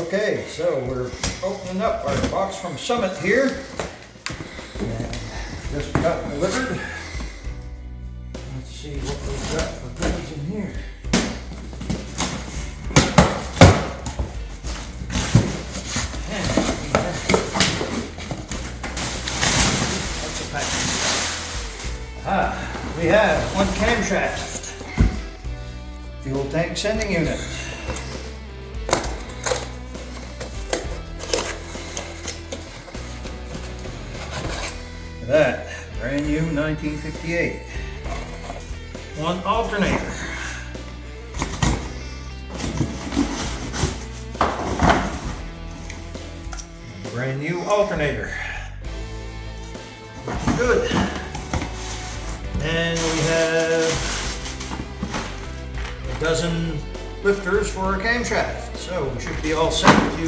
Okay, so we're opening up our box from Summit here. And just got delivered. Let's see what we've got for goods in here. That's a package. We have one camshaft, fuel tank sending unit. That brand new 1958. One alternator. Brand new alternator. Good. And we have a dozen lifters for our camshaft. So we should be all set to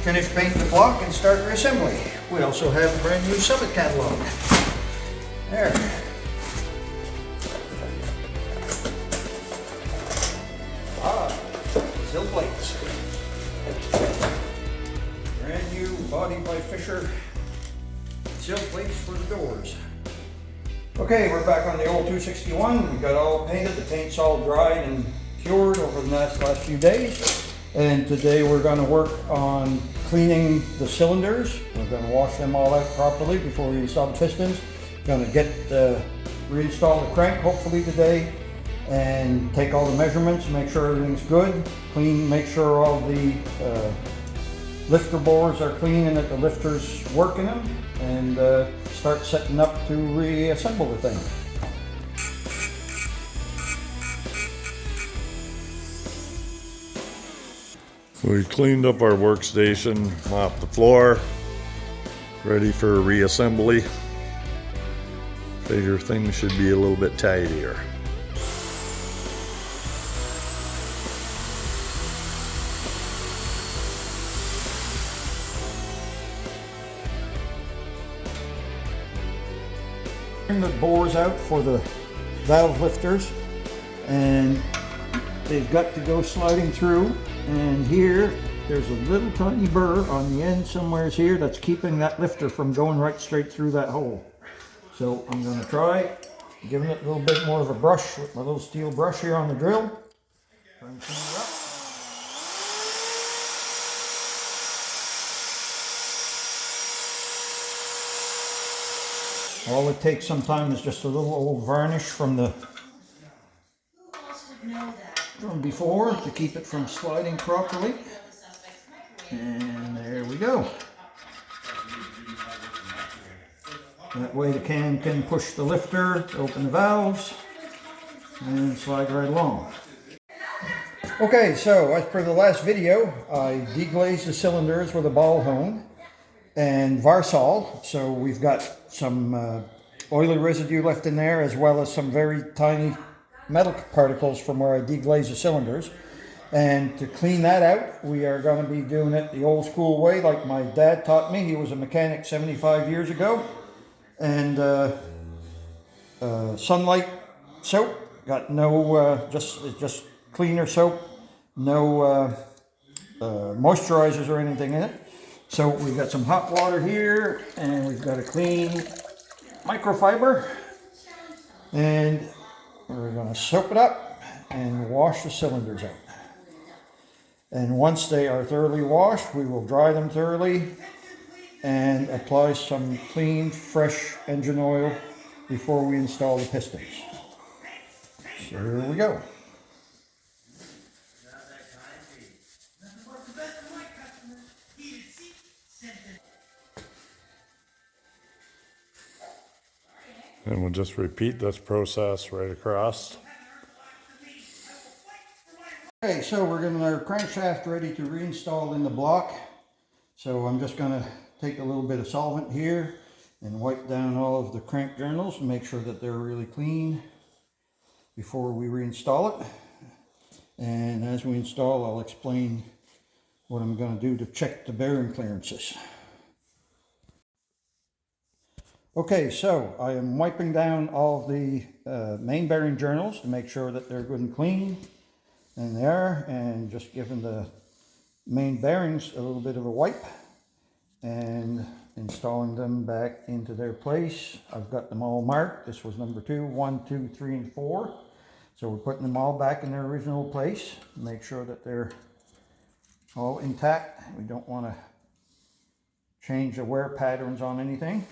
finish painting the block and start reassembly. We also have a brand new Summit catalog. There. Sill plates. Brand new body by Fisher sill plates for the doors. Okay, we're back on the old 261. We got all painted. The paint's all dried and cured over the last few days. And today we're going to work on cleaning the cylinders. We're going to wash them all out properly before we install the pistons. Going to reinstall the crank hopefully today and take all the measurements, make sure everything's good, clean, make sure all the lifter bores are clean and that the lifters work in them, and start setting up to reassemble the thing. We cleaned up our workstation, mopped the floor, ready for reassembly. Figure things should be a little bit tidier. The bores out for the valve lifters, and they've got to go sliding through. And here, there's a little tiny burr on the end somewheres here that's keeping that lifter from going right straight through that hole. So I'm going to try giving it a little bit more of a brush with my little steel brush here on the drill. Try and clean it up. All it takes sometimes is just a little old varnish from before to keep it from sliding properly. And there we go. That way the can push the lifter, open the valves, and slide right along. Okay, so as per the last video, I deglazed the cylinders with a ball hone and Varsol. So we've got some oily residue left in there, as well as some very tiny metal particles from where I deglazed the cylinders. And to clean that out, we are going to be doing it the old school way, like my dad taught me. He was a mechanic 75 years ago. And Sunlight soap, got no, just cleaner soap, no moisturizers or anything in it. So we've got some hot water here, and we've got a clean microfiber, and we're going to soap it up and wash the cylinders out. And once they are thoroughly washed, we will dry them thoroughly and apply some clean, fresh engine oil before we install the pistons. So here we go. And we'll just repeat this process right across. Okay, so we're getting our crankshaft ready to reinstall in the block. So I'm just going to take a little bit of solvent here and wipe down all of the crank journals and make sure that they're really clean before we reinstall it. And as we install, I'll explain what I'm going to do to check the bearing clearances. Okay, so I am wiping down all of the main bearing journals to make sure that they're good and clean, and they are, and just giving the main bearings a little bit of a wipe and installing them back into their place. I've got them all marked. This was number 2, 1, 2, 3, and 4. So we're putting them all back in their original place. Make sure that they're all intact. We don't want to change the wear patterns on anything.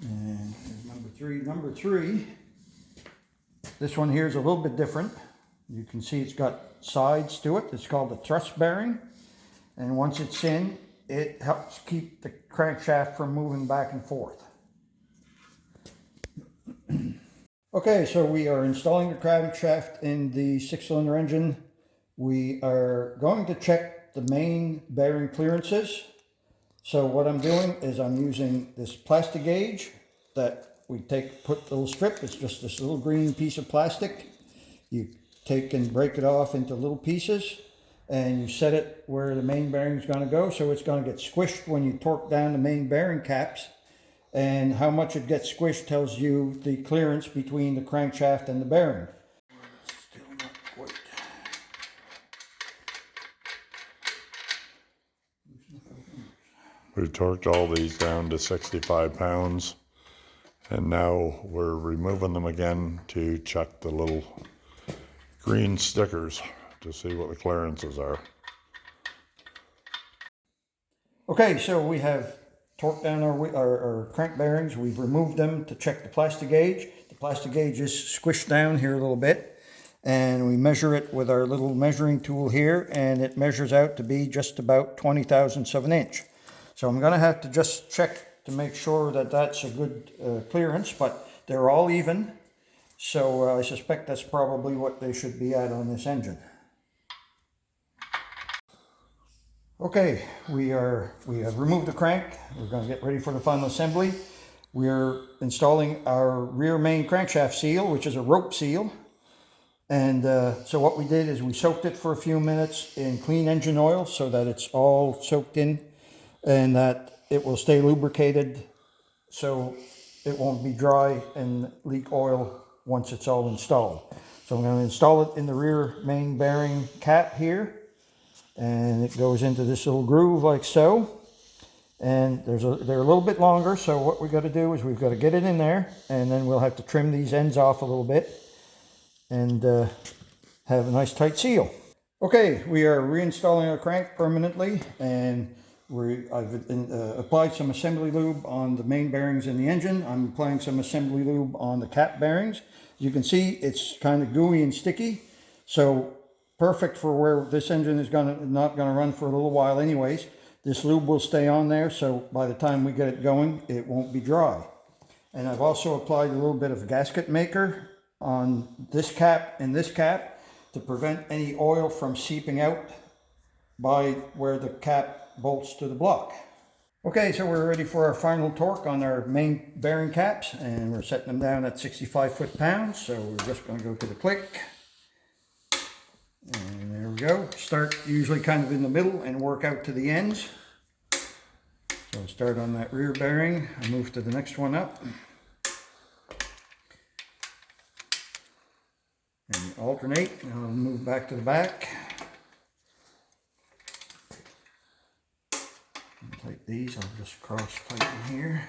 And here's number 3. Number 3, this one here is a little bit different. You can see it's got sides to it. It's called the thrust bearing. And once it's in, it helps keep the crankshaft from moving back and forth. Okay, so we are installing the crankshaft in the 6-cylinder engine. We are going to check the main bearing clearances. So what I'm doing is I'm using this plastic gauge that we put the little strip. It's just this little green piece of plastic. You take and break it off into little pieces, and you set it where the main bearing is going to go. So it's going to get squished when you torque down the main bearing caps, and how much it gets squished tells you the clearance between the crankshaft and the bearing. Still not quite. We torqued all these down to 65 pounds, and now we're removing them again to check the little green stickers to see what the clearances are. Okay, so we have torqued down our crank bearings. We've removed them to check the plastic gauge. The plastic gauge is squished down here a little bit, and we measure it with our little measuring tool here, and it measures out to be just about 20/1000 of an inch. So I'm going to have to just check to make sure that that's a good clearance, but they're all even. So I suspect that's probably what they should be at on this engine. Okay, we have removed the crank. We're going to get ready for the final assembly. We're installing our rear main crankshaft seal, which is a rope seal. And so what we did is we soaked it for a few minutes in clean engine oil so that it's all soaked in and that it will stay lubricated so it won't be dry and leak oil once it's all installed. So I'm going to install it in the rear main bearing cap here, and it goes into this little groove like so. And they're a little bit longer, so what we've got to do is we've got to get it in there, and then we'll have to trim these ends off a little bit and have a nice tight seal. Okay, we are reinstalling our crank permanently, and I've applied some assembly lube on the main bearings in the engine. I'm applying some assembly lube on the cap bearings. You can see it's kind of gooey and sticky, so perfect for where this engine is not going to run for a little while anyways. This lube will stay on there, so by the time we get it going, it won't be dry. And I've also applied a little bit of gasket maker on this cap and this cap to prevent any oil from seeping out by where the cap bolts to the block. Okay, so we're ready for our final torque on our main bearing caps, and we're setting them down at 65 foot-pounds. So we're just going to go to the click, and there we go. Start usually kind of in the middle and work out to the ends. So I'll start on that rear bearing, I'll move to the next one up, and alternate, and I'll move back to the back. Like these, I'll just cross tighten here.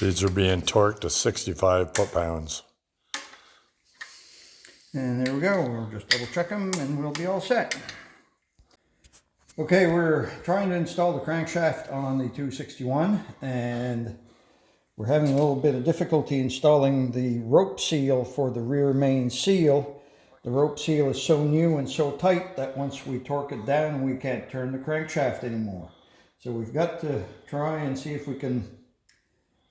These are being torqued to 65 foot-pounds. And there we go. We'll just double check them and we'll be all set. Okay, we're trying to install the crankshaft on the 261, and we're having a little bit of difficulty installing the rope seal for the rear main seal. The rope seal is so new and so tight that once we torque it down, we can't turn the crankshaft anymore. So we've got to try and see if we can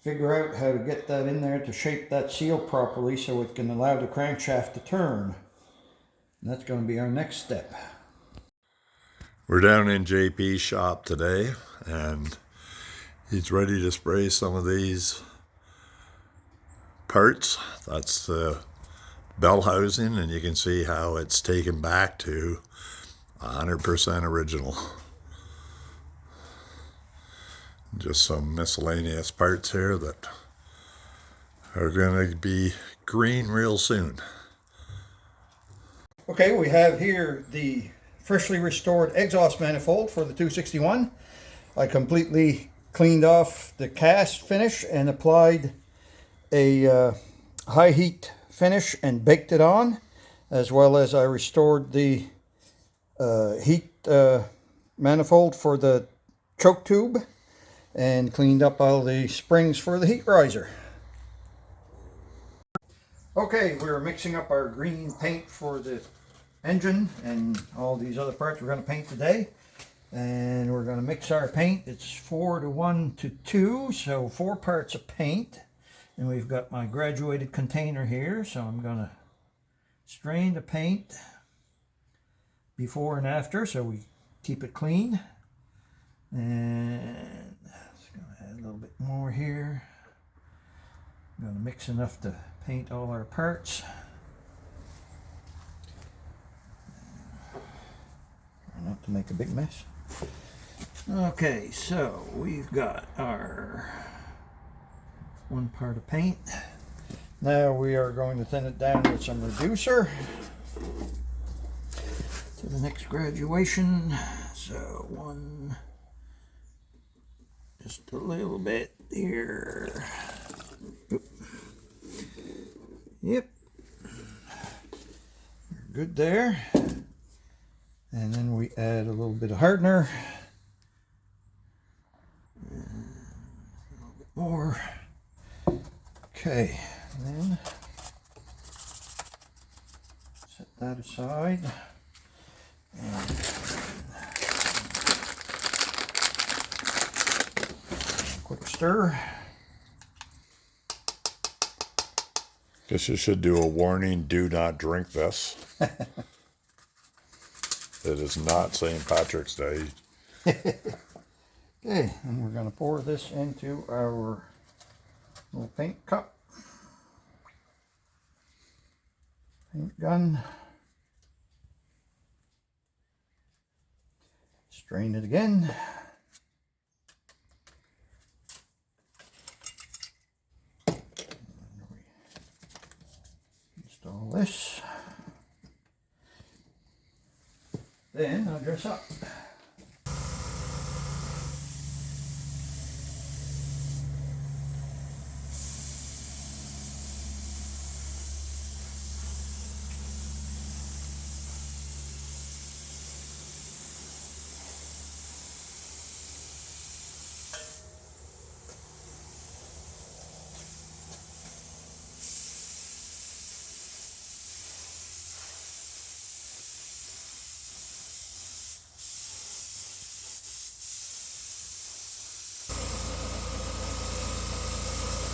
figure out how to get that in there to shape that seal properly so it can allow the crankshaft to turn. And that's going to be our next step. We're down in JP's shop today, and he's ready to spray some of these parts. That's the bell housing, and you can see how it's taken back to 100% original. Just some miscellaneous parts here that are going to be green real soon. Okay, we have here the freshly restored exhaust manifold for the 261. I completely cleaned off the cast finish and applied a high heat finish and baked it on, as well as I restored the heat manifold for the choke tube and cleaned up all the springs for the heat riser. Okay, we're mixing up our green paint for the engine and all these other parts we're going to paint today. And we're going to mix our paint. It's 4 to 1 to 2, so 4 parts of paint. And we've got my graduated container here, so I'm going to strain the paint before and after so we keep it clean. And just going to add a little bit more here. I'm going to mix enough to paint all our parts. Try not to make a big mess. Okay, so we've got our 1 part of paint. Now we are going to thin it down with some reducer to the next graduation. So just a little bit here. Oop. Yep, we're good there. And then we add a little bit of hardener. And a little bit more. Okay, and then set that aside. And quick stir. Guess you should do a warning, do not drink this. It is not St. Patrick's Day. Okay, and we're going to pour this into our little paint cup. Paint gun. Strain it again. Install this. Then I'll dress up.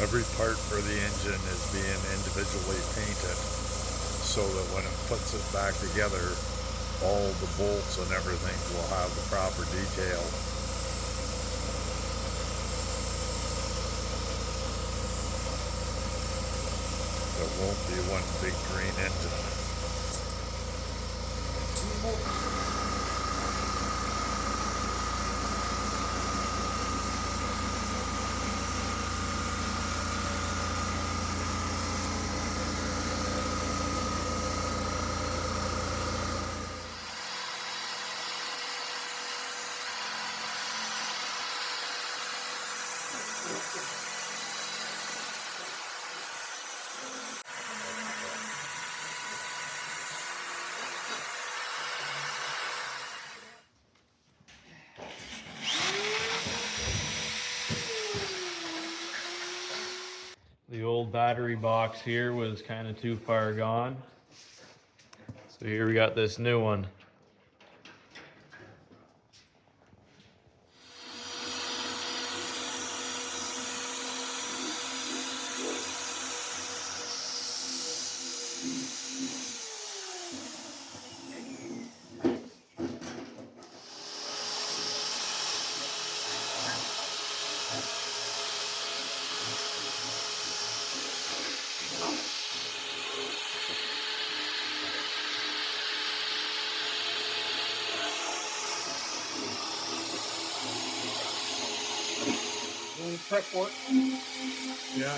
Every part for the engine is being individually painted so that when it puts it back together, all the bolts and everything will have the proper detail. It won't be one big green engine. The old battery box here was kind of too far gone. So here we got this new one. prep work. Yeah.